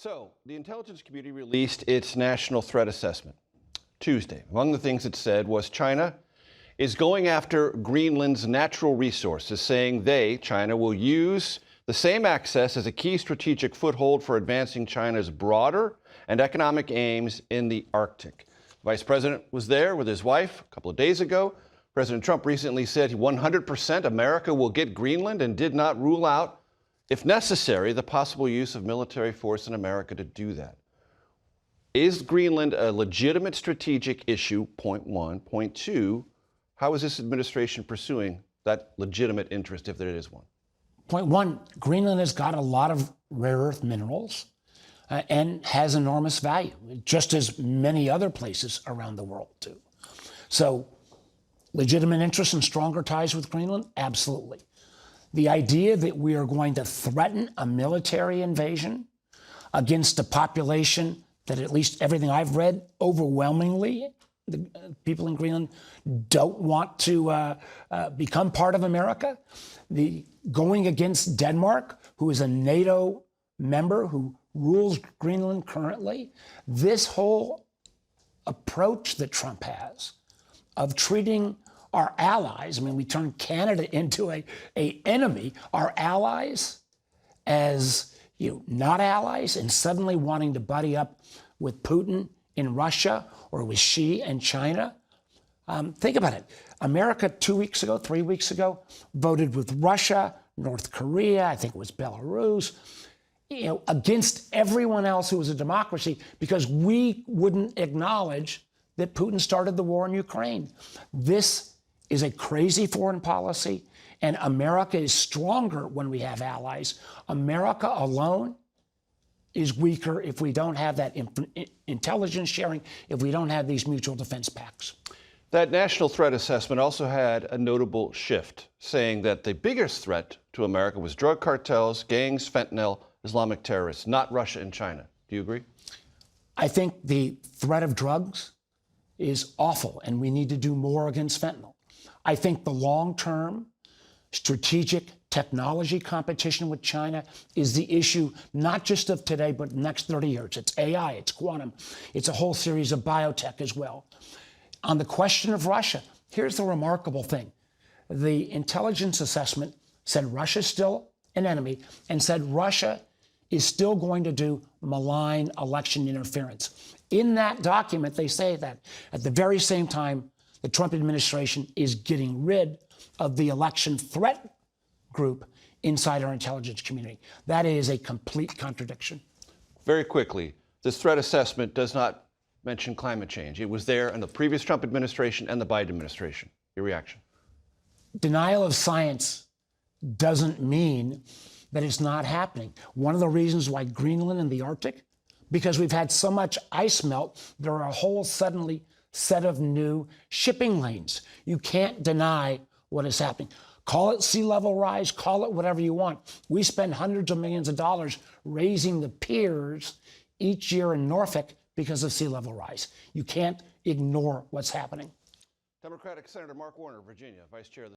So, the intelligence community released its national threat assessment Tuesday. Among the things it said was China is going after Greenland's natural resources, saying China, will use the same access as a key strategic foothold for advancing China's broader and economic aims in the Arctic. The Vice President was there with his wife a couple of days ago. President Trump recently said 100% America will get Greenland and did not rule out, if necessary, the possible use of military force in America to do that. Is Greenland a legitimate strategic issue? Point one. Point two, how is this administration pursuing that legitimate interest, if there is one? Point one, Greenland has got a lot of rare earth minerals and has enormous value, just as many other places around the world do. So, legitimate interest and stronger ties with Greenland? Absolutely. The idea that we are going to threaten a military invasion against a population that, at least everything I've read, overwhelmingly, the people in Greenland don't want to become part of America. The going against Denmark, who is a NATO member who rules Greenland currently, this whole approach that Trump has of treating our allies, I mean, we turned Canada into a enemy, our allies as not allies, and suddenly wanting to buddy up with Putin in Russia or with Xi and China. Think about it. America 2 weeks ago, 3 weeks ago, voted with Russia, North Korea, I think it was Belarus, against everyone else who was a democracy because we wouldn't acknowledge that Putin started the war in Ukraine. This is a crazy foreign policy, and America is stronger when we have allies. America alone is weaker if we don't have that intelligence sharing, if we don't have these mutual defense pacts. That national threat assessment also had a notable shift, saying that the biggest threat to America was drug cartels, gangs, fentanyl, Islamic terrorists, not Russia and China. Do you agree? I think the threat of drugs is awful, and we need to do more against fentanyl. I think the long-term strategic technology competition with China is the issue, not just of today, but the next 30 years. It's AI, it's quantum, it's a whole series of biotech as well. On the question of Russia, here's the remarkable thing. The intelligence assessment said Russia's still an enemy and said Russia is still going to do malign election interference. In that document, they say that at the very same time, the Trump administration is getting rid of the election threat group inside our intelligence community. That is a complete contradiction. Very quickly, this threat assessment does not mention climate change. It was there in the previous Trump administration and the Biden administration. Your reaction? Denial of science doesn't mean that it's not happening. One of the reasons why Greenland and the Arctic, because we've had so much ice melt, there are a whole suddenly set of new shipping lanes. You can't deny what is happening. Call it sea level rise, call it whatever you want. We spend hundreds of millions of dollars raising the piers each year in Norfolk because of sea level rise. You can't ignore what's happening. Democratic Senator Mark Warner, Virginia, Vice Chair of the